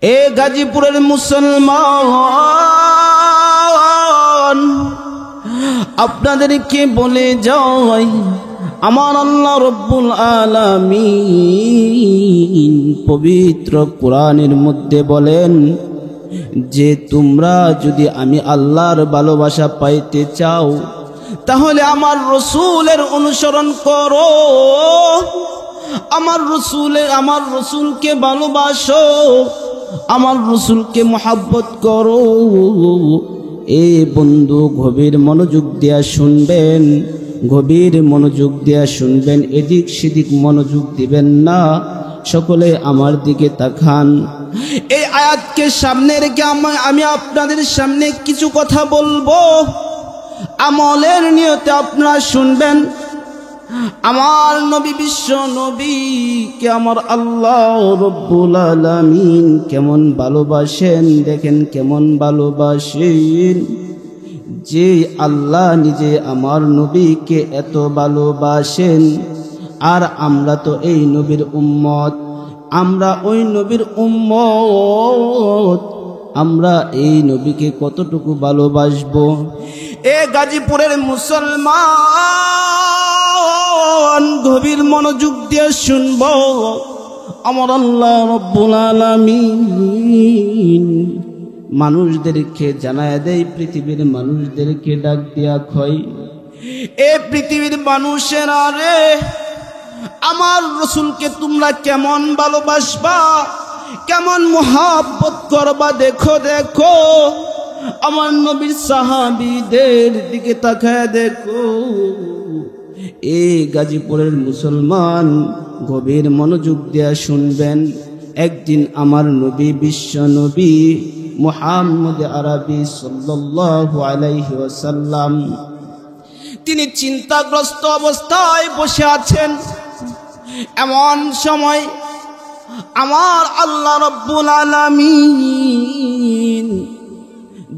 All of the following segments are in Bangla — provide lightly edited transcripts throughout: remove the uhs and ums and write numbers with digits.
এ গাজীপুরের মুসলমান, আপনাদেরকে বলে যাই, আমার আল্লাহ রব্বুল আলামিন পবিত্র কোরআনের মধ্যে বলেন যে তোমরা যদি আমি আল্লাহর ভালোবাসা পাইতে চাও তাহলে আমার রসুলের অনুসরণ করো, আমার রসুলকে ভালোবাসো, আমার রসুলকে মহব্বত করো। এ বন্ধু গভীর মনোযোগ দিয়া শুনবেন, গভীর মনোযোগ দিয়া শুনবেন, এদিক সেদিক মনোযোগ দিবেন না। সকলে আমার দিকে তাকান। এই আয়াতকে সামনে রেখে আমি আপনাদের সামনে কিছু কথা বলবো, আমলের নিয়তে আপনারা শুনবেন। আমার নবী, বিশ্ব নবীকে আমার আল্লাহ রব্বুল আলামিন কেমন ভালোবাসেন, দেখেন কেমন ভালোবাসেন। যে আল্লাহ নিজে আমার নবীকে এত ভালোবাসেন, আর আমরা তো এই নবীর উম্মত, আমরা ওই নবীর উম্মত, আমরা এই নবীকে কতটুকু ভালোবাসবো। এ গাজীপুরের মুসলমান, গভীর মনোযোগ দিয়ে শুনবো। আমার আল্লাহ রব্বুল আলামিন মানুষদেরকে জানায় দেয়, পৃথিবীর মানুষদেরকে ডাক দিয়া কয়, এ পৃথিবীর মানুষেরা রে, আমার রসুলকে তোমরা কেমন ভালোবাসবা, কেমন মুহাব্বত করবা, দেখো দেখো। আমার নবীর সাহাবীদের দিকে তাকায় দেখো। এ গাজীপুরের মুসলমান, গভীর মনোযোগ দিয়া শুনবেন। একদিন আমার নবী, বিশ্ব নবী মুহাম্মদ আরবি সাল্লাল্লাহু আলাইহি ওয়াসাল্লাম, তিনি চিন্তাগ্রস্ত অবস্থায় বসে আছেন। এমন সময় আমার আল্লাহ রব্বুল আলামিন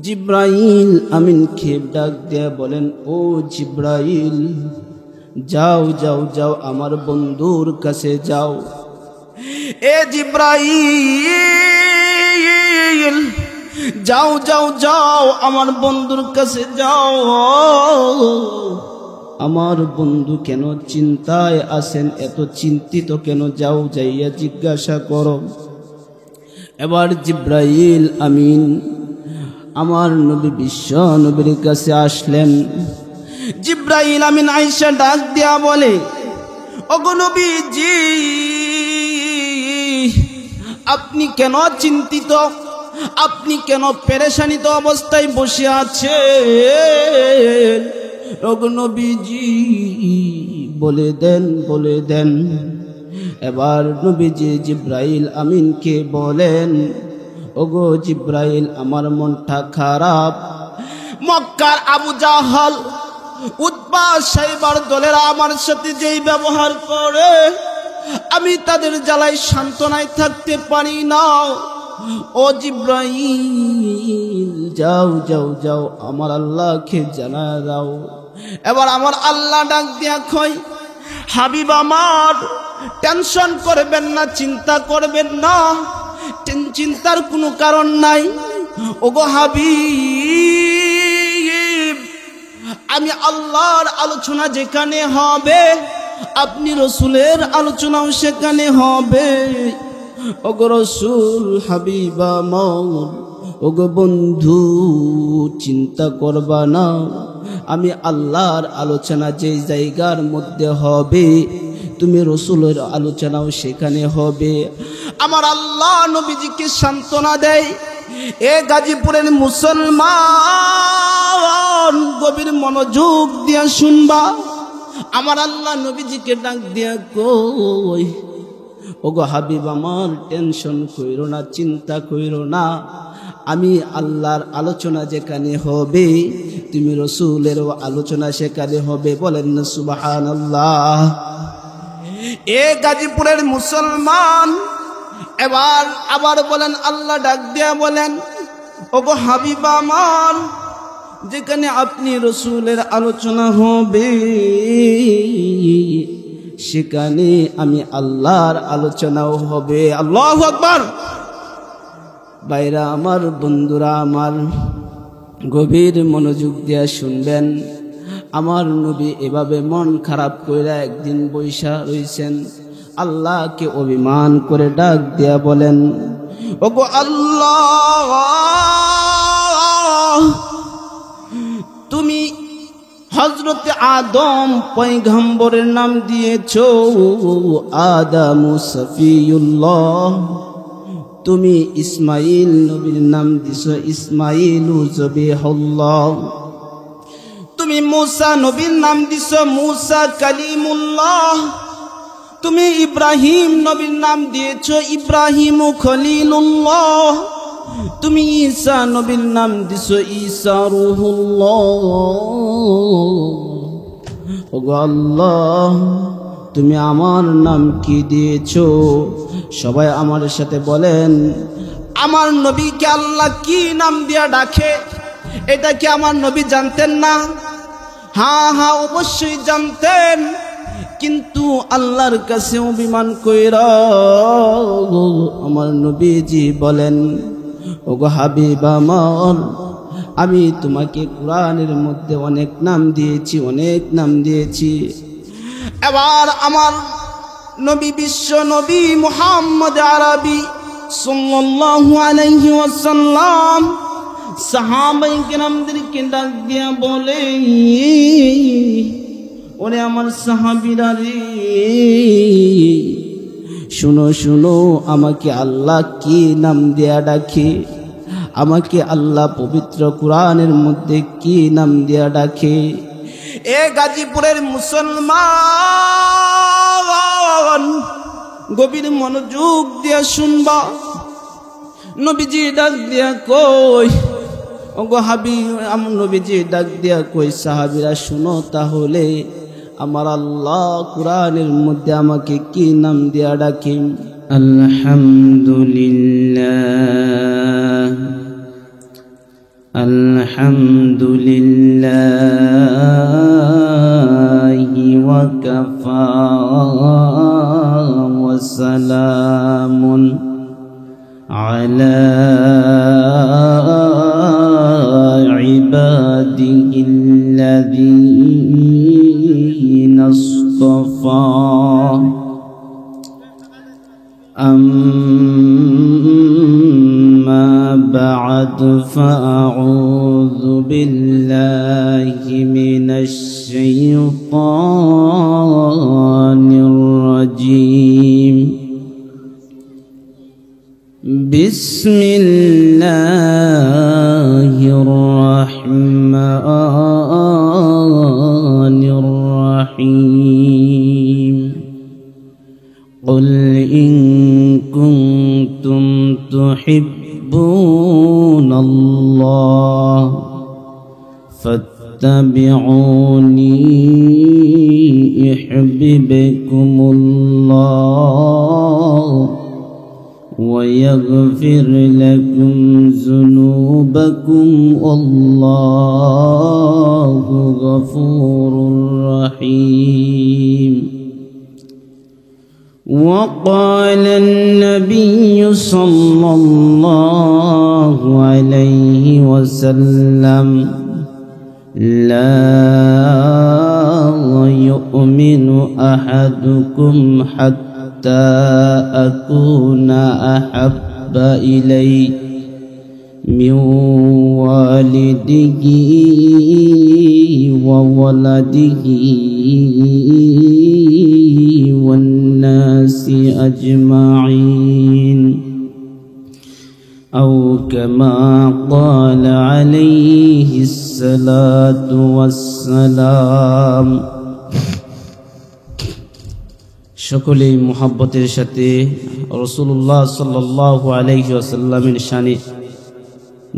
জিব্রাইল আমিনকে ডাক দিয়ে বলেন, ও জিব্রাইল, যাও যাও যাও, আমার বন্ধুর কাছে যাও। এ জিব্রাইল, যাও যাও যাও, আমার বন্ধুর কাছে যাও। আমার বন্ধু কেন চিন্তায় আছেন, এত চিন্তিত কেন, যাও যাইয়া জিজ্ঞাসা করো। এবার জিব্রাইল আমিন আমার নবী, বিশ্ব নবীর কাছে আসলেন। জিব্রাইল আমিন আয়েশা ডাক দিয়া বলে, ওগো নবীজি, আপনি কেন চিন্তিত, আপনি কেন পেরেশানিত অবস্থায় বসে আছেন? ওগো নবীজি বলে দেন, বলে দেন। এবার নবীজি জিব্রাইল আমিনকে বলেন, ওগো জিব্রাইল, আমার মনটা খারাপ। মক্কার আবু জাহাল, উতবা, সাইবার দলেরা আমার সাথে যেই ব্যবহার করে, আমি তাদের জ্বালায় সান্ত্বনায় থাকতে পারি না। ও জিব্রাইল, যাও যাও যাও, আমার আল্লাহকে জানা দাও। এবার আমার আল্লাহ ডাক দিয়া কয়, হাবিব আমার, টেনশন করবেন না, চিন্তা করবেন না, চিন্তার কোনো কারণ নাই। ওগো হাবিব, আমি আল্লাহর আলোচনা যেখানে হবে, আপনি রসুলের আলোচনাও সেখানে হবে। ওগো রসুল, হাবিব আমার, ওগো বন্ধু, চিন্তা করবা না, আমি আল্লাহর আলোচনা যে জায়গার মধ্যে হবে, তুমি রসুলের আলোচনাও সেখানে হবে। আমার আল্লাহ নবীজিকে সান্ত্বনা দেয়। এ গাজীপুরের মুসলমান, গভীর মনোযোগ দিয়া শুনবা। আমার আল্লাহ নবীজিকে ডাক দিয়া কই, ওগো হাবিব আমার, টেনশন কইরো না, চিন্তা কইরো না, আমি আল্লাহর আলোচনা যেখানে হবে, তুমি রসুলের আলোচনা সেখানে হবে। বলেন না সুবহানাল্লাহ। এ গাজীপুরের মুসলমান, এবার আবার বলেন, আল্লাহ ডাক দিয়া বলেন, ওগো হাবিব আমার, যেখানে আপনি রসুলের আলোচনা হবে, সেখানে আমি আল্লাহর আলোচনাও হবে। আল্লাহু আকবার। ভাইরা আমার, বন্ধুরা আমার, গভীর মনোযোগ দিয়া শুনবেন। আমার নবী এভাবে মন খারাপ কইরা একদিন বৈশা রইছেন, আল্লাহকে অভিমান করে ডাক দিয়া বলেন, ওগো আল্লাহ, তুমি হযরত আদম পয়গম্বরের নাম দিয়েছো আদম সফিউল্লাহ, তুমি ইসমাইল নবীর নাম দিছো ইসমাইল জবিহুল্লাহ, তুমি মুসা নবীর নাম দিছো মুসা কালিমুল্লাহ, তুমি ইব্রাহিম নবীর নাম দিয়েছো ইব্রাহিম খলিলুল্লাহ, তুমি ঈসা নবীর নাম দিছো ঈসা রূহুল্লাহ। ওগো আল্লাহ, তুমি আমার নাম কি দিয়েছো? সবাই আমার সাথে বলেন, আমার নবীকে আল্লাহ কি নাম দিয়া ডাকে? এটা কি আমার নবী জানতেন না? হ্যাঁ হ্যাঁ, অবশ্যই জানতেন, কিন্তু আল্লাহর কাছে অভিমান কইরা আমার নবীজি বলেন, ওগো হাবিব আমার, আমি তোমাকে কোরআনের মধ্যে অনেক নাম দিয়েছি, অনেক নাম দিয়েছি। এবার আমার নবী, বিশ্ব নবী মুহাম্মদ আরবি সাল্লাল্লাহু আলাইহি ওয়াসাল্লাম সাহাবায়ে কেরামদেরকে ডাক দিয়া বলে, ওরে আমার সাহাবীরা রে, শুনো শুনো, আমাকে আল্লাহ কি নাম দিয়া ডাকে? আমাকে আল্লাহ পবিত্র কোরআনের মধ্যে কি নাম দিয়া ডাকে? এ গাজীপুরের মুসলমান, গভীর মনোযোগ দিয়া শুনবা। নবীজি ডাক দিয়া কই, ওগো হাবিব, আমার নবীজি ডাক দিয়া কই, সাহাবীরা শুনো তাহলে, আমার আল্লাহ কোরআনের মধ্যে আমাকে কি নাম দিয়া ডাকে? আলহামদুলিল্লাহ, আলহামদুলিল্লাহি ওয়া কাফা ওয়া সালামুন আলা ইবাদিহিল্লাযীনা ইসতাফা। أما بعد فأعوذ بالله من الشيطان الرجيم. بسم الله الرحمن الرحيم. قل إن كنتم تحبون الله فاتبعوني يحببكم الله ويغفر لكم ذنوبكم والله غفور رحيم. وقال النبي صلى الله عليه وسلم لا يؤمن أحدكم حتى أكون أحب إليه من والده وولده والناس أجمعين، أو كما قال عليه الصلاة والسلام. সকলেই মুহাব্বতের সাথে রাসূলুল্লাহ সাল্লাল্লাহু আলাইহি ওয়াসাল্লামের শানে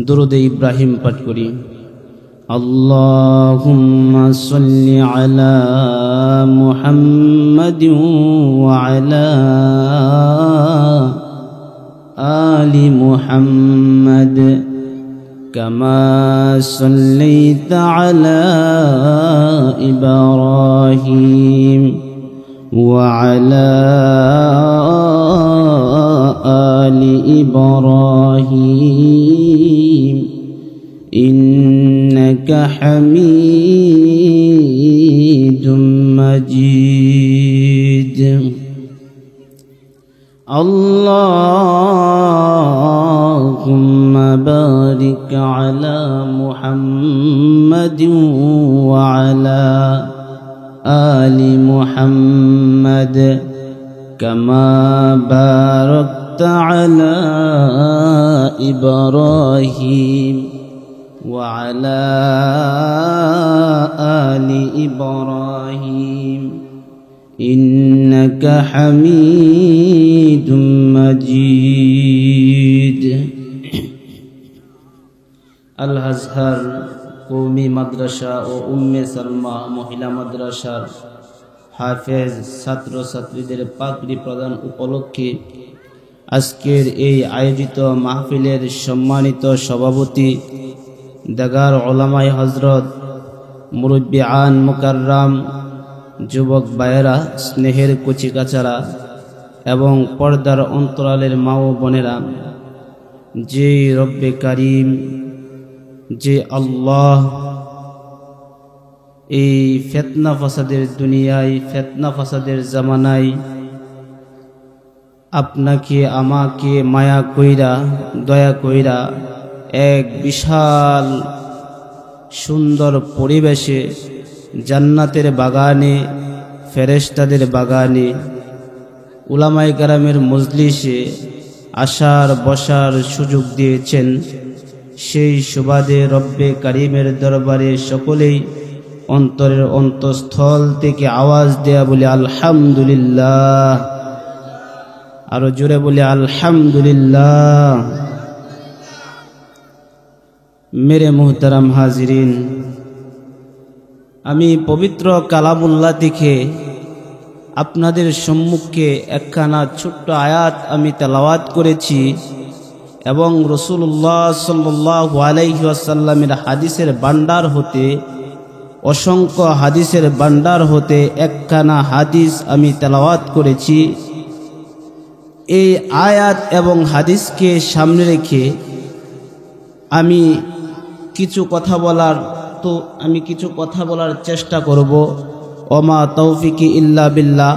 দুরূদে ইব্রাহিম পাঠ করি। আল্লাহুম্মা সাল্লি আলা মুহাম্মাদিন ওয়া আলা আলি মুহাম্মাদ কামা সাল্লাইতা আলা ইব্রাহিম ওয়া আলা آل إبراهيم إنك حميد مجيد اللهم بارك على محمد وعلى آل محمد كما باركت على إبراهيم وعلى آل إبراهيم إنك حميد مجيد আল-আজহার কওমি মাদ্রাসা ও উম্মে সালমা মহিলা মাদ্রাসার হাফেজ ছাত্র ছাত্রীদের পাগড়ি প্রদান উপলক্ষে আজকের এই আয়োজিত মাহফিলের সম্মানিত সভাপতি দাগার ওলামায়ে হযরত মুরব্বি আন মুকাররম যুবক ভাইয়েরা, স্নেহের কচিকাচারা এবং পর্দার অন্তরালের মা ও বোনেরা, যে রব্বে কারীম, যে আল্লাহ এই ফিতনা ফাসাদের দুনিয়ায়, ফিতনা ফাসাদের জামানায় আপনাকে আমাকে মায়া কইরা, দয়া কইরা এক বিশাল সুন্দর পরিবেশে, জান্নাতের বাগানে, ফেরেশতাদের বাগানে, উলামায়ে কেরামের মজলিসে আসার বসার সুযোগ দিয়েছেন। সেই সুবাদে রব্বে কারীমের দরবারে সকলেই অন্তরের অন্তঃস্থল থেকে আওয়াজ দেয়া বলে আলহামদুলিল্লাহ। আরো জোরে বলে আলহামদুলিল্লাহ। মেরে মুহতারাম হাজিরিন, আমি পবিত্র কালামুল্লাহ থেকে আপনাদের সম্মুখে একখানা ছোট্ট আয়াত আমি তেলাওয়াত করেছি এবং রাসূলুল্লাহ সাল্লাল্লাহু আলাইহি ওয়াসাল্লামের হাদিসের ভান্ডার হতে, অসংখ্য হাদিসের ভান্ডার হতে একখানা হাদিস আমি তেলাওয়াত করেছি। এই আয়াত এবং হাদিসকে সামনে রেখে আমি কিছু কথা বলার চেষ্টা করব। ওমা তৌফিকি ইল্লা বিল্লাহ।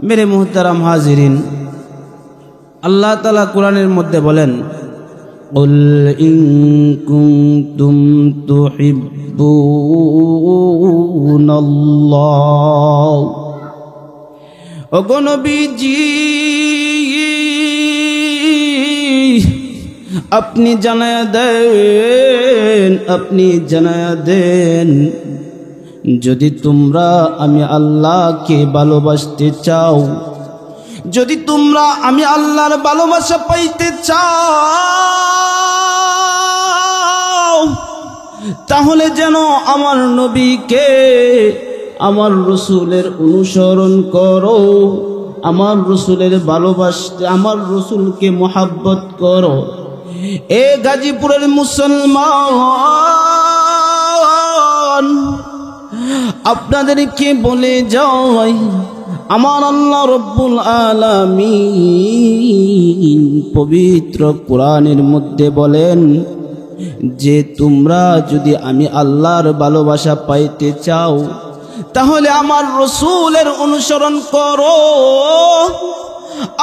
মেরে মুহতারাম হাজিরিন, আল্লাহ তাআলা কোরআনের মধ্যে বলেন, কুল ইন কুনতুম তুহিব্বুনাল্লাহ। ওগো নবীজি, আপনি জানায়া দেন, যদি তোমরা আমি আল্লাহকে ভালোবাসতে চাও, যদি তোমরা আমি আল্লাহর ভালোবাসা পাইতে চাও, তাহলে যেন আমার নবীকে, আমার রাসূলের অনুসরণ করো, আমার রাসূলের ভালোবাসতে, আমার রাসূলকে মুহাব্বত করো। এ গাজীপুরের মুসলমান, আপনাদেরকে বলে যাই, আমার আল্লাহ রব্বুল আলামিন পবিত্র কোরআনের মধ্যে বলেন যে তোমরা যদি আমি আল্লাহর ভালোবাসা পাইতে চাও, তাহলে আমার রাসূলের অনুসরণ করো,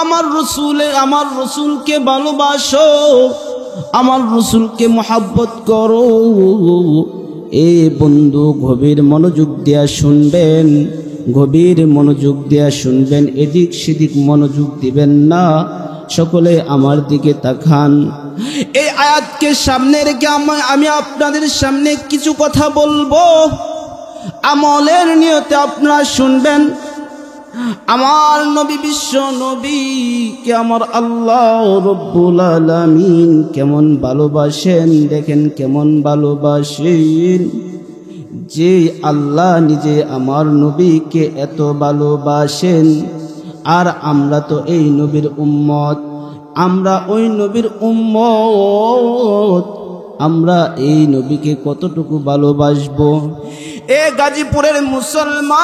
আমার রাসূলকে ভালোবাসো, আমার রাসূলকে মুহাব্বত করো। এ বন্ধু, গভীর মনোযোগ দিয়া শুনবেন, গভীর মনোযোগ দিয়া শুনবেন, এদিক সেদিক মনোযোগ দিবেন না। সকলে আমার দিকে তাকান। এই আয়াতকে সামনে রেখে আমি আপনাদের সামনে কিছু কথা বলবো, আমলের নিয়তে আপনারা শুনবেন। আমার নবী, বিশ্ব নবীকে আমার আল্লাহ রব্বুল আলামিন কেমন ভালোবাসেন, দেখেন কেমন ভালোবাসেন। যে আল্লাহ নিজে আমার নবীকে এত ভালোবাসেন, আর আমরা তো এই নবীর উম্মত, আমরা ওই নবীর উম্মত, আমরা এই নবীকে কতটুকু ভালোবাসবো। এ গাজীপুরের মুসলমান,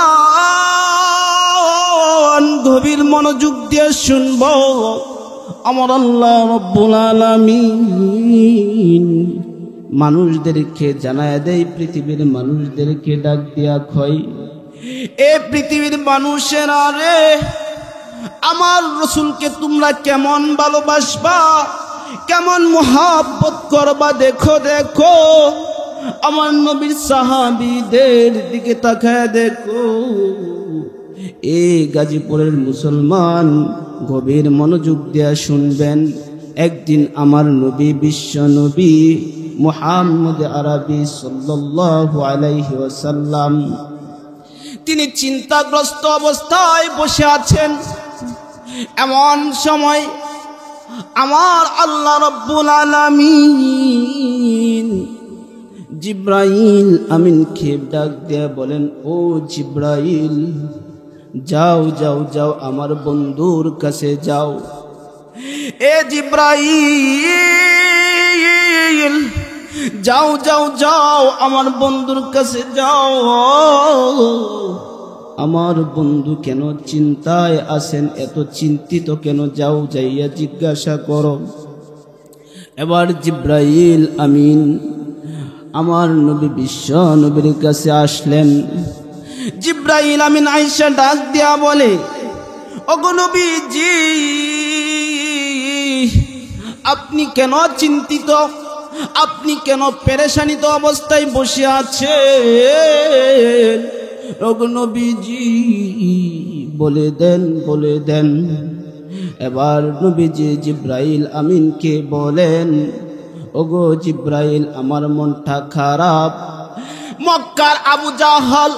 গভীর মনোযোগ দিয়ে শুনবো। আমার আল্লাহ রব্বুল আলামিন মানুষদেরকে জানায় দেয়, পৃথিবীর মানুষদেরকে ডাক দিয়া কয়, এ পৃথিবীর মানুষেরা রে, আমার রসুলকে তোমরা কেমন ভালোবাসবা, কেমন মুহাব্বত করবা, দেখো দেখো। আমার নবীর সাহাবীদের দিকে তাকায় দেখো। এই গাজীপুরের মুসলমান গভীর মনোযোগ দিয়া শুনবেন। একদিন আমার নবী, বিশ্ব নবী মুহাম্মদ আরবি সাল্লাল্লাহু আলাইহি ওয়াসাল্লাম, তিনি চিন্তাগ্রস্ত অবস্থায় বসে আছেন। এমন সময় আমার আল্লাহ রব্বুল আলামিন জিব্রাইল আমিনকে ডাক দিয়ে বলেন, ও জিব্রাইল, যাও যাও যাও, আমার বন্ধুর কাছে যাও। এ জিব্রাইল, যাও যাও যাও, আমার বন্ধুর কাছে যাও। আমার বন্ধু কেন চিন্তায় আছেন, এত চিন্তিত কেন? যাও, যাইয়া জিজ্ঞাসা করো। এবার জিব্রাইল আমিন আমার নবী বিশ্ব নবীর কাছে আসলেন। জিব্রাইল আমিন আয়েশা ডাক দিয়া বলে, ওগো নবীজি, আপনি কেন চিন্তিত, আপনি কেন পেরেশানিত অবস্থায় বসে আছেন? ওগো নবীজি, বলে দেন, বলে দেন। এবার নবীজি জিব্রাইল আমিনকে বলেন, ওগো জিব্রাইল, আমার মনটা খারাপ। মক্কার আবু জাহাল,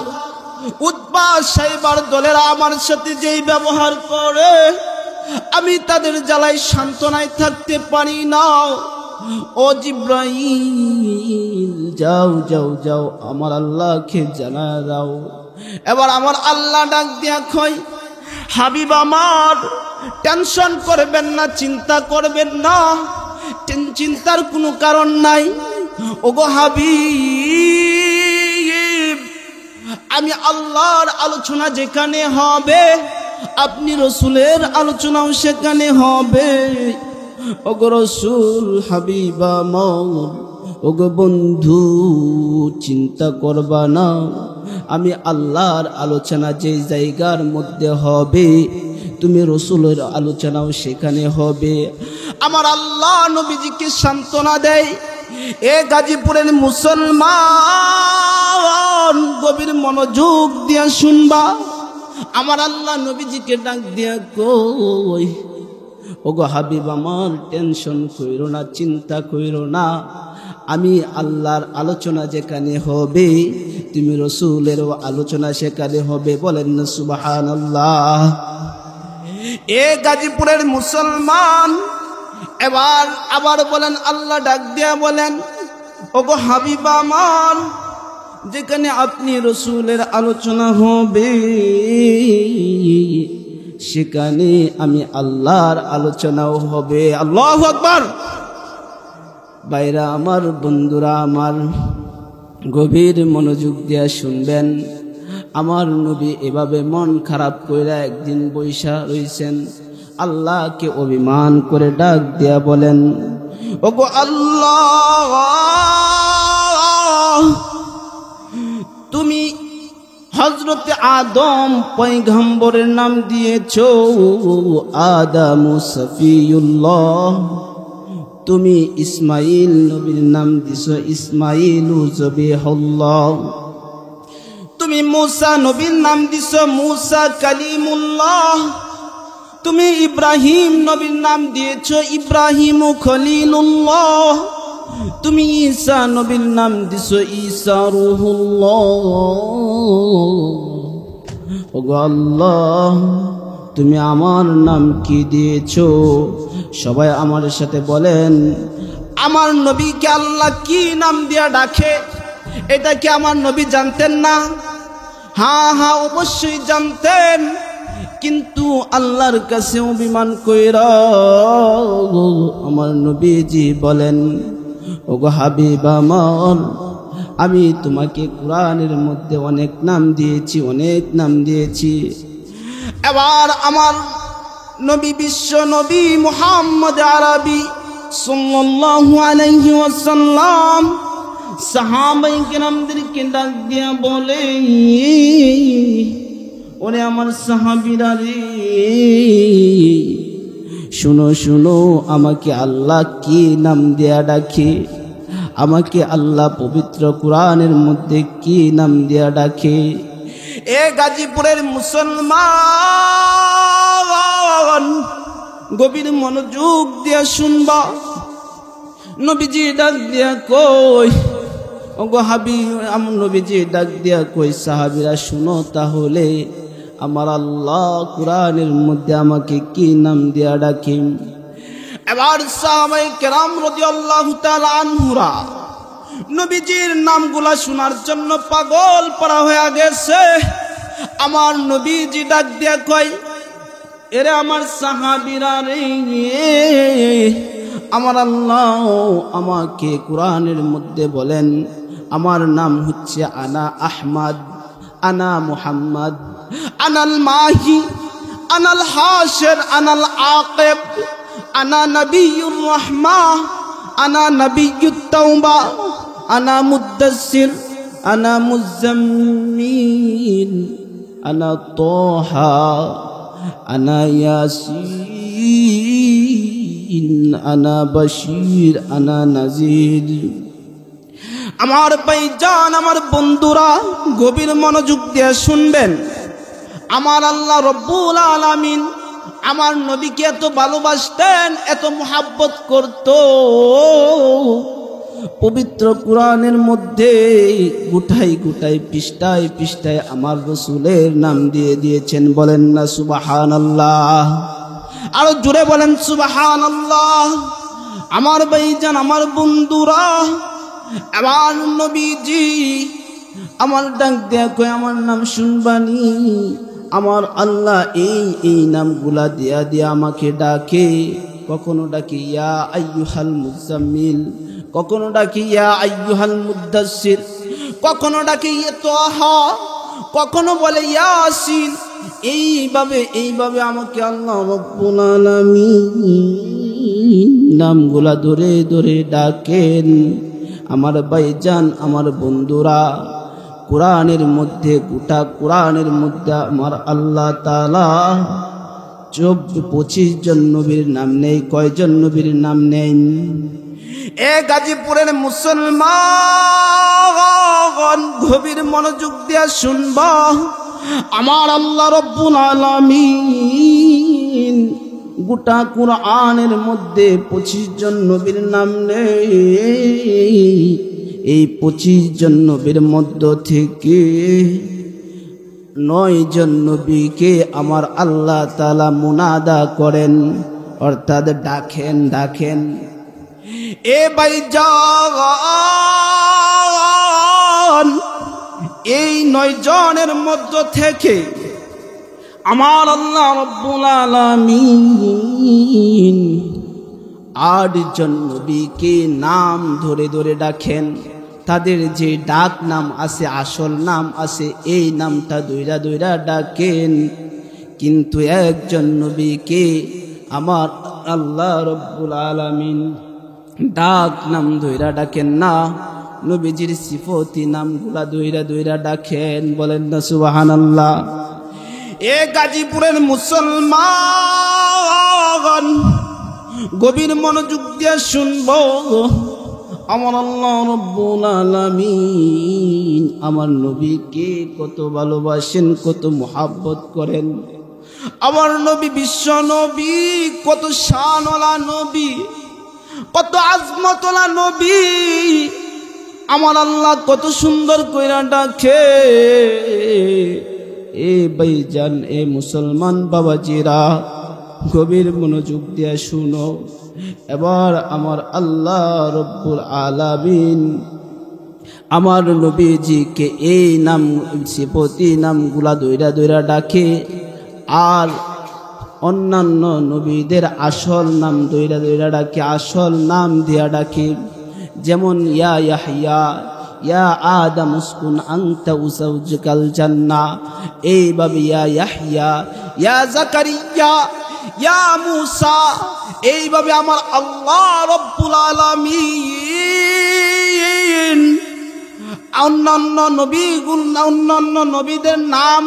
উতবা, সাইবার দলেরা আমার সাথে যেই ব্যবহার করে, আমি তাদের জ্বালায় সান্ত্বনায় থাকতে পারি না। ও জিব্রাইল, যাও যাও যাও, আমার আল্লাহকে জানা দাও। এবার আমার আল্লাহ ডাক দিয়া কয়, হাবিব আমার, টেনশন করবেন না, চিন্তা করবেন না, চিন্তার কোনো কারণ নাই। ওগো হাবিব, আমি আল্লাহর আলোচনা যেখানে হবে, আপনি রসুলের আলোচনাও সেখানে হবে। ওগো রসুল, হাবিব আমার, ওগো বন্ধু, চিন্তা করবা না, আমি আল্লাহর আলোচনা যে জায়গার মধ্যে হবে, তুমি রসুলের আলোচনাও সেখানে হবে। আমার আল্লাহ নবীজিকে সান্ত্বনা দেয়। এ গাজীপুরের মুসলমান গভীর মনোযোগ দিয়া শুনবা। আমার আল্লাহ নবীজিকে ডাক দিয়া কই, ওগো হাবিব আমার, টেনশন কইরো না, চিন্তা কইরো না, আমি আল্লাহর আলোচনা যেখানে হবে, তুমি রসুলেরও আলোচনা সেখানে হবে। বলেন না সুবহানাল্লাহ। এ গাজীপুরের মুসলমান এবার আবার বলেন, আল্লাহ ডাক দিয়া বলেন, ওগো হাবিব আমার, যেখানে আপনি রসুলের আলোচনা হবে, সেখানে আমি আল্লাহর আলোচনাও হবে। আল্লাহু আকবার। বাইরা আমার, বন্ধুরা আমার, গভীর মনোযোগ দিয়া শুনবেন। আমার নবী এভাবে মন খারাপ কইরা একদিন বৈশা রইছেন। আল্লাহকে অভিমান করে ডাক দিয়া বলেন, ওগো আল্লাহ, তুমি হযরতে আদম পয়গম্বরের নাম দিয়েছো আদমু সফিউল্লাহ, তুমি ইসমাইল নবীর নাম দিছো ইসমাইলু জবিহুল্লাহ, তুমি মুসা নবীর নাম দিছো মুসা কালিমুল্লাহ, তুমি ইব্রাহিম নবীর নাম দিয়েছো ইব্রাহিমু খলিলুল্লাহ, তুমি ঈসা নবীর নাম দিছো ঈসা রূহুল্লাহ। ওগো আল্লাহ, তুমি আমার নাম কি দিয়েছো? সবাই আমার সাথে বলেন, আমার নবীকে আল্লাহ কি নাম দিয়া ডাকে? এটা কি আমার নবী জানতেন না? হ্যাঁ হ্যাঁ, অবশ্যই জানতেন, কিন্তু আল্লাহর কাছে অভিমান কইরা আমার নবীজি বলেন, ওগো হাবিব আমার, আমি তোমাকে কোরআনের মধ্যে অনেক নাম দিয়েছি, অনেক নাম দিয়েছি। এবার আমার নবী বিশ্ব নবী মুহাম্মদ আরবি সাল্লাল্লাহু আলাইহি ওয়াসাল্লাম সাহাবায়ে কেরামদেরকে ডাক দিয়া বলে, ওরে আমার সাহাবীরা রে, শুনো শুনো, আমাকে আল্লাহ কি নাম দেয়া ডাকে, আমাকে আল্লাহ পবিত্র কোরআনের মধ্যে কি নাম দেয়া ডাকে। এ গাজীপুরের মুসলমান, গভীর মনোযোগ দিয়া শুনবা। নবীজি ডাক দিয়া কই, ওগো হাবিব, নবীজি ডাক দিয়া কই, সাহাবীরা শুনো তাহলে আমার আল্লাহ কোরআনের মধ্যে আমাকে কি নাম দিয়া ডাকে। এবার সাহাবায়ে কেরাম রাদিয়াল্লাহু তাআলা আনহুরা নবীজির নামগুলা শোনার জন্য পাগল পারা হয়ে গেছে। আমার নবীজি ডাক দিয়া কয়, এরে আমার সাহাবীরা রে, আমার আল্লাহ আমাকে কোরআনের মধ্যে বলেন, আমার নাম হচ্ছে আনা আহমদ, আনা মুহাম্মদ, আনাল মাহি, আনাল হাশির, আনাল আকিব, আনা নবিয়ুর রাহমা, আনা নবিয়ুত তাওবা, আনা মুদ্দাসসির, আনা মুজাম্মিল, আনা তাহা, আনা ইয়াসিন, আনা বশীর, আনা নাযীর। আমার ভাইজান, আমার বন্ধুরা, গভীর মনোযোগ দিয়ে শুনবেন। আমার আল্লাহ রব্বুল আলামিন আমার নবীকে এত ভালোবাসতেন, এত মুহাব্বত করত, পবিত্র কোরআনের মধ্যে গুটাই গুটাই পৃষ্ঠায় পৃষ্ঠায় আমার রসুলের নাম দিয়ে দিয়েছেন। বলেন না সুবহানাল্লাহ, আরো জোরে বলেন সুবহানাল্লাহ। আমার ভাইজান, আমার বন্ধুরা, আমার নবীজি আমার ডাক দেয়া কই, আমার নাম শুনবানি। আমার আল্লাহ এই নামগুলা দিয়া দিয়া আমাকে ডাকে। কখনো ডাকে ইয়া আইয়ুহাল মুজাম্মিল, কখনো ডাকি ইয়া আইয়ুহাল মুদ্দাসসির, কখনো ডাকি ইয়া তাহা, কখনো বলে ইয়াসিন। এইভাবে আমাকে আল্লাহ রাব্বুল আলামিন নামগুলা ধরে ধরে ডাকেন। আমার ভাইজান, আমার বন্ধুরা, কোরআনের মধ্যে, গোটা কোরআনের মধ্যে আমার আল্লাহ তাআলা 25 জন নবীর নাম নেই। কয়জন নবীর নাম নেই? এ গাজীপুরের মুসলমান, গভীর মনোযোগ দিয়া শুনবা। আমার আল্লাহ রব্বুল আলামিন গোটা কোরআনের মধ্যে 25 জন নবীর নাম নেই। এই 25 জন নবীর মধ্য থেকে 9 জন নবীকে আমার আল্লাহ তাআলা মুনাদা করেন, অর্থাৎ ডাকেন। এ ভাইজান, এই 9 জনের মধ্য থেকে আমার আল্লাহ রব্বুল আলামিন 8 জন নবীকে নাম ধরে ধরে ডাকেন। তাদের যে ডাক নাম আছে, আসল নাম আছে, এই নামটা দইরা দইরা ডাকেন। কিন্তু একজন নবীকে আমার আল্লাহ রব্বুল আলামিন ডাক নাম ধইরা ডাকেন না, নবীজির সিফতি নামগুলা দইরা দইরা ডাকেন। বলেন না সুবহানাল্লাহ। এ গাজীপুরের মুসলমান, গভীর মনোযোগ দিয়ে শুনবো। আমার আল্লাহ রব্বুল আলামিন আমার নবীকে কত ভালোবাসেন, কত মুহাব্বত করেন। আমার নবী বিশ্ব নবী, কত শানওয়ালা নবী, কত আজমতওয়ালা নবী। আমার আল্লাহ কত সুন্দর কইরা ডাকে। এ ভাইজান, এ মুসলমান বাবাজিরা, গভীর মনোযোগ দিয়ে শুনো। এবার আমার আল্লাহ রব্বুল আলামিন আমার নবীজিকে এই নাম, সিফতি নামগুলা দইরা দইরা ডাকে। আর অন্যান্য নবীদের আসল নাম দইরা দইরা ডাকে, আসল নাম দিয়া ডাকে। যেমন ইয়া ইয়াহইয়া, ইয়া আদম উসকুন আনতা ওয়াজাওজুকাল জান্নাহ। এইভাবে ইয়া ইয়াহইয়া, ইয়া জাকারিয়া, ইয়া মূসা, এইভাবে আমার আল্লাহ রব্বুল আলামিন অন্যান্য নবীদের নাম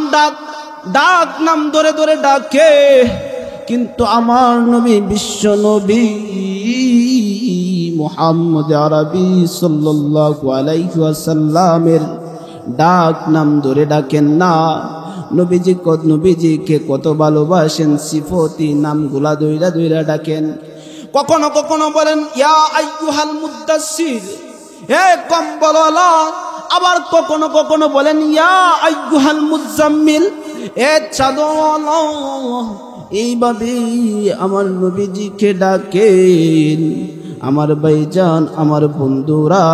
ডাক নাম ধরে ধরে ডাকে, কিন্তু আমার নবী বিশ্ব নবী মুহাম্মদ আরবি সাল্লাল্লাহু আলাইহি ওয়াসাল্লামের ডাক নাম ধরে ডাকেন না। নবীজিকে কত ভালোবাসেন, সিফতি নামগুলা দইরা দইরা ডাকেন। কখনো কখনো বলেন ইয়া আইয়ুহাল মুদ্দাসসির, হে কম্বলওয়ালা। আবার কখনো কখনো বলেন ইয়া আইয়ুহাল মুজাম্মিল, হে চাদরওয়ালা। এইভাবে আমার নবীজিকে ডাকেন। আমার ভাইজান, আমার বন্ধুরা,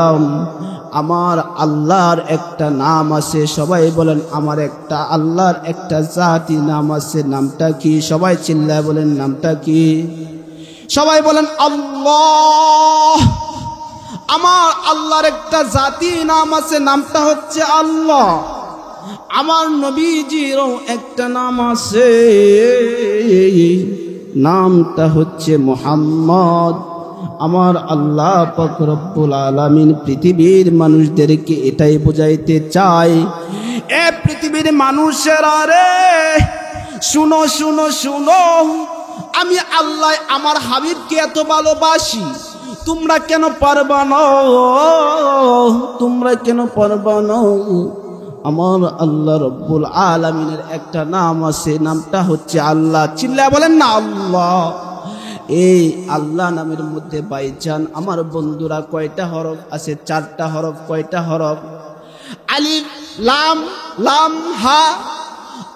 আমার আল্লাহর একটা নাম আছে। সবাই বলেন আমার একটা আল্লাহর একটা জাতি নাম আছে। নামটা কি? সবাই চিল্লায় বলেন নামটা কি? সবাই বলেন আল্লাহ। আমার আল্লাহর একটা জাতি নাম আছে, নামটা হচ্ছে আল্লাহ। আমার নবীজিরও একটা নাম আছে, নামটা হচ্ছে মুহাম্মদ। আমার আল্লাহ পাক রব্বুল আলামিন পৃথিবীর মানুষদেরকে এটাই বোঝাইতে চায়, এ পৃথিবীর মানুষেরা রে, শুনো শুনো শুনো, আমি আল্লাহ আমার হাবিবকে এত ভালোবাসি, তোমরা কেন পারবা না? তোমরা কেন পারবা না? আমার আল্লাহ রব্বুল আলামিনের একটা নাম আছে, নামটা হচ্ছে আল্লাহ। চিল্লায় বলেন না আল্লাহ। এই আল্লাহ নামের মধ্যে ভাইজান আমার বন্ধুরা কয়টা হরফ আছে? 4টা হরফ। কয়টা হরফ? আলিফ লাম লাম হা।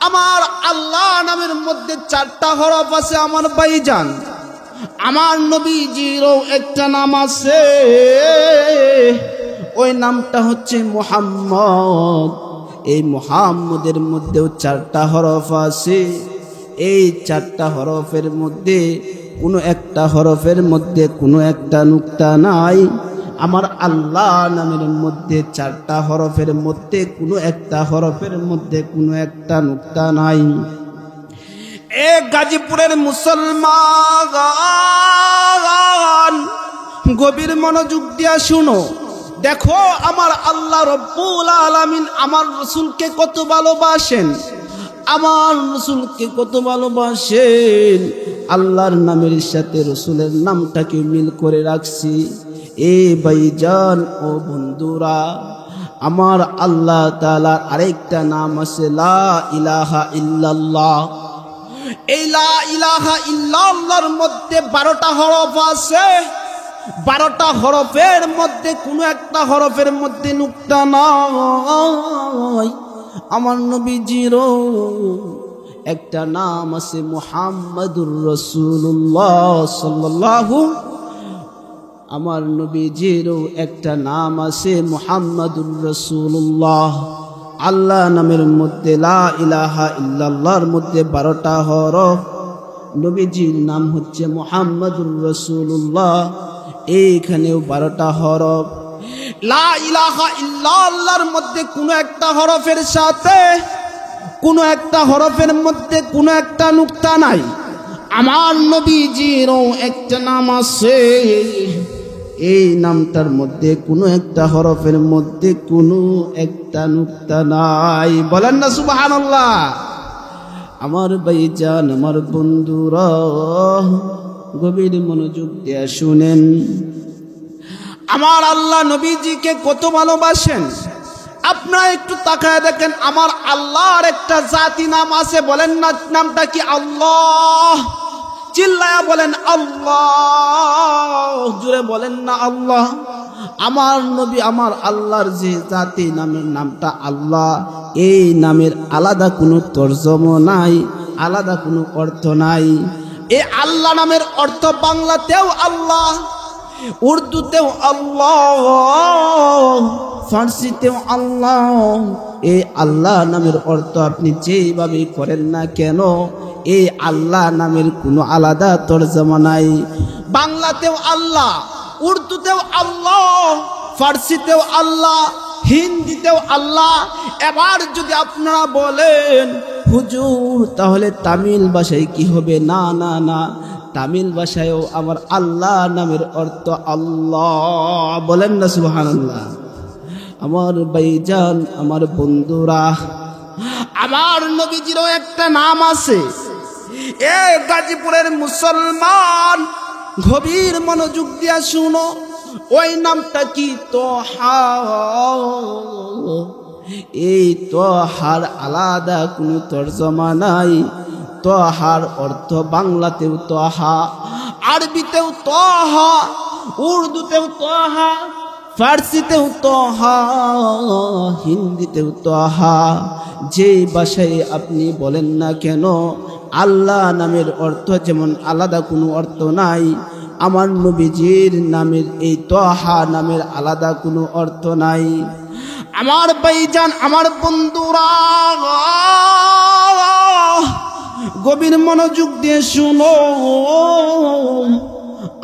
আমার আল্লাহ নামের মধ্যে 4টা হরফ আছে আমার ভাইজান। আমার নবীজিরও একটা নাম আছে, ওই নামটা হচ্ছে মুহাম্মদ। এই মুহাম্মদের মধ্যেও 4টা হরফ আছে। এই 4টা হরফের মধ্যে কোনো একটা হরফের মধ্যে কোনো একটা নুক্তা নাই। আমার আল্লাহ নামের মধ্যে 4টা হরফের মধ্যে কোনো একটা হরফের মধ্যে কোনো একটা নুক্তা নাই। এ গাজীপুরের মুসলমান, গভীর মনোযোগ দিয়া শুনো। দেখো আমার আল্লাহ রব্বুল আলামিন আমার রাসূলকে কত ভালোবাসেন, আমার রাসূলকে কত ভালোবাসেন। আল্লাহর নামের সাথে রাসূলের নামটাকে মিল করে রাখছি। এ ভাইজান ও বন্ধুরা, আমার আল্লাহ তাআলার আরেকটা নাম আছে লা ইলাহা ইল্লাল্লাহ। এই লা ইলাহা ইল্লাল্লাহর মধ্যে 12টা হরফ আছে। 12টা হরফের মধ্যে কোনো একটা হরফের মধ্যে নুক্তা নাই। আমার নবীজিরও একটা নাম আছে মুহাম্মাদুর রাসূলুল্লাহ সাল্লাল্লাহু। আমার নবীজিরও একটা নাম আছে মুহাম্মাদুর রাসূলুল্লাহ। আল্লাহ নামের মধ্যে লা ইলাহা ইল্লাল্লাহর মধ্যে 12টা হরফ। নবীজির নাম হচ্ছে মুহাম্মাদুর রাসূলুল্লাহ, এইখানেও 12টা হরফ। লা ইলাহা ইল্লাল্লাহর মধ্যে কোনো একটা হরফের সাথে কোনো একটা হরফের মধ্যে কোনো একটা নুক্তা নাই। আমার নবীজিরও একটা নাম আছে, এই নামটার মধ্যে কোনো একটা হরফের মধ্যে কোনো একটা নুক্তা নাই। বলেন না সুবহানাল্লাহ। আমার ভাইজান, আমার বন্ধুরা, গভীর মনোযোগ দিয়ে শুনেন। আমার আল্লাহ নবীজিকে কত ভালোবাসেন আপনারা একটু তাকায় দেখেন। আমার আল্লাহর একটা জাতি নাম আছে, বলেন না নামটা কি? আল্লাহ। চিল্লায়া বলেন আল্লাহ, জোরে বলেন না আল্লাহ। আমার নবী আমার আল্লাহর যে জাতি নামের নামটা আল্লাহ, এই নামের আলাদা কোনো তরজমা নাই, আলাদা কোনো অর্থ নাই। এই আল্লাহ নামের অর্থ বাংলাতেও আল্লাহ, উর্দুতেও আল্লাহ, ফার্সিতেও আল্লাহ। এই আল্লাহ নামের অর্থ আপনি যেভাবে করেন না কেন, এই আল্লাহ নামের কোনো আলাদা তরজমা নাই। বাংলাতেও আল্লাহ, উর্দুতেও আল্লাহ, ফার্সিতেও আল্লাহ, হিন্দিতেও আল্লাহ। এবার যদি আপনারা বলেন হুজুর তাহলে তামিল ভাষায় কি হবে? না না না, তামিল ভাষায়ও আমার আল্লাহ নামের অর্থ আল্লাহ। বলেন না সুবহানাল্লাহ। আমার ভাইজান, আমার বন্ধুরা, আমার নবীজিরও একটা নাম আছে। এ গাজীপুরের মুসলমান গভীর মনোযোগ দিয়া শুনো, ওই নামটা কি? তোহা। এই তোহার আলাদা কোনো তর্জমা নাই। তোহার অর্থ বাংলাতেও তোহা, আরবিতেও তোহা, উর্দুতেও তোহা, ফার্সিতেও তোহা, হিন্দিতেও তোহা। যে ভাষায় আপনি বলেন না কেন, আল্লাহ নামের অর্থ যেমন আলাদা কোনো অর্থ নাই, আমার নবীজির নামের এই তোহা নামের আলাদা কোনো অর্থ নাই। আমার ভাইজান, আমার বন্ধুরা, গভীর মনোযোগ দিয়ে শুনো।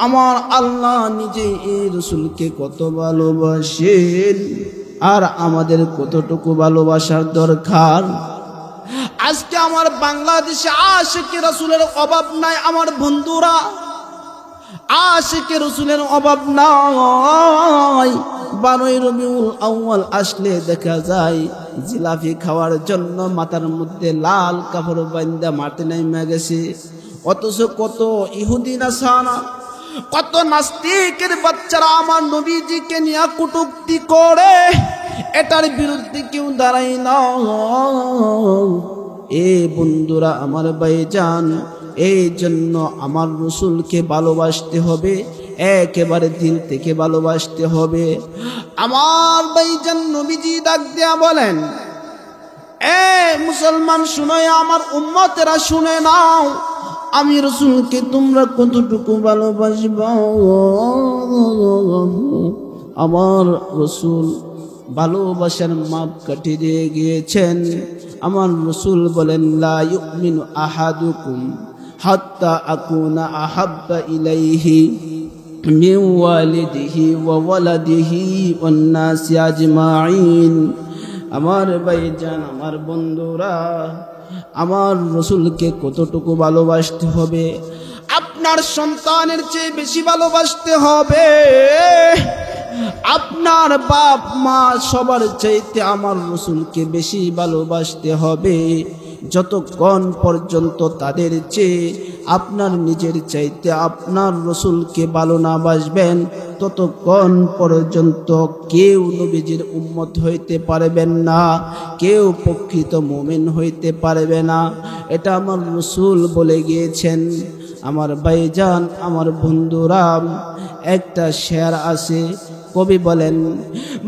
আমার আল্লাহ নিজে এই রসুলকে কত ভালোবাসেন, আর আমাদের কতটুকু ভালোবাসার দরকার। আজকে আমার বাংলাদেশে আশিকে রসুলের অভাব নাই। আমার বন্ধুরা, আশিকে রসুলের অভাব নাই। 12ই রবিউল আউয়াল আসলে দেখা যায় জিলাপি খাওয়ার জন্য মাথার মধ্যে লাল কাপড় বান্ধা মাঠে নেমে গেছে। অথচ কত ইহুদি নাসারা, কত নাস্তিকের বাচ্চারা আমার নবীজিকে নিয়ে কটূক্তি করে, এটার বিরুদ্ধে কেউ দাঁড়ায় না। এ বন্ধুরা, আমার ভাইজান, এই জন্য আমার রসুলকে ভালোবাসতে হবে, একেবারে দিল থেকে ভালোবাসতে হবে। আমার ভাইজান নবীজি ডাক দেয়া বলেন, এ মুসলমান শুনো, আমার উম্মতেরা শুনে নাও, আমি রসুলকে তোমরা কতটুকু ভালোবাসবা। আমার রসুল ভালোবাসার মাপ কাটিয়ে দিয়ে গিয়েছেন। আমার রসুল বলেন, লা ইউমিনু আহাদুকুম হাত্তা আকুনা আহাব্বা ইলাইহি মিন ওয়ালিদিহি ওয়া ওয়ালাদিহি ওয়ান নাসি আজমাইন। আমার ভাইজান, আমার বন্ধুরা, আমার রসুলকে কতটুকু ভালোবাসতে হবে? আপনার সন্তানের চেয়ে বেশি ভালোবাসতে হবে। আপনার বাপ মা সবার চাইতে আমার রসুলকে বেশি ভালোবাসতে হবে। যতক্ষণ পর্যন্ত তাদের চেয়ে আপনার নিজের চাইতে আপনার রসুলকে ভালো না বাসবেন, ততক্ষণ পর্যন্ত কেউ নবীজির উম্মত হইতে পারবেন না, কেউ প্রকৃত মুমিন হইতে পারবে না। এটা আমার রসুল বলে গিয়েছেন। আমার ভাইজান, আমার বন্ধুরা, একটা শের আছে, কবি বলেন,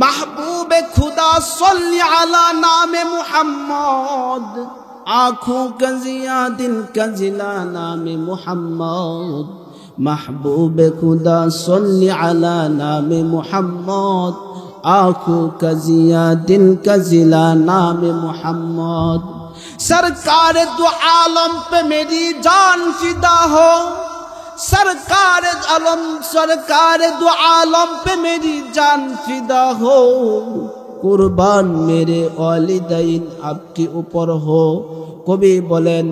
মাহবুবে খুদা সল্লি আলা নামে মুহাম্মদ, आँखों का जिया दिल का जिला नाम मुहम्मद। महबूब खुदा सल्ली अला नाम मुहम्मद, आँखों का जिया दिल का जिला नाम मुहम्मद। सरकार दो आलम पे मेरी जान फिदा हो, सरकार दो आलम पे मेरी जान फिदा हो। कुर्बान मेरे वालिदैन आपके ऊपर हो। কবি বলেন,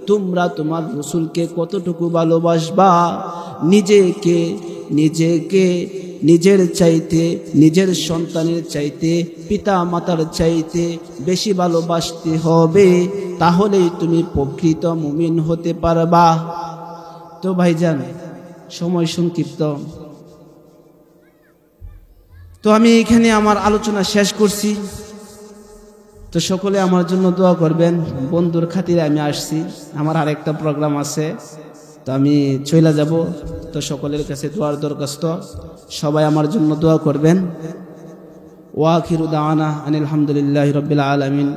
তোমরা তোমার রসুলকে কতটুকু ভালোবাসবা? নিজেকে নিজেকে নিজের চাইতে, নিজের সন্তানের চাইতে, পিতা মাতার চাইতে বেশি ভালোবাসতে হবে, তাহলেই তুমি প্রকৃত মুমিন হতে পারবা। তো ভাইজান, সময় সংক্ষিপ্ত, তো আমি এখানে আমার আলোচনা শেষ করছি। তো সকলে আমার জন্য দোয়া করবেন। বন্ধুর খাতিরে আমি আসছি, আমার আরেকটা প্রোগ্রাম আছে, তো আমি চলে যাব। তো সকলের কাছে দোয়ার দরখাস্ত, সবাই আমার জন্য দোয়া করবেন। ওয়া আখিরু দাওয়ানা আনিল হামদুলিল্লাহি রাব্বিল আলামিন।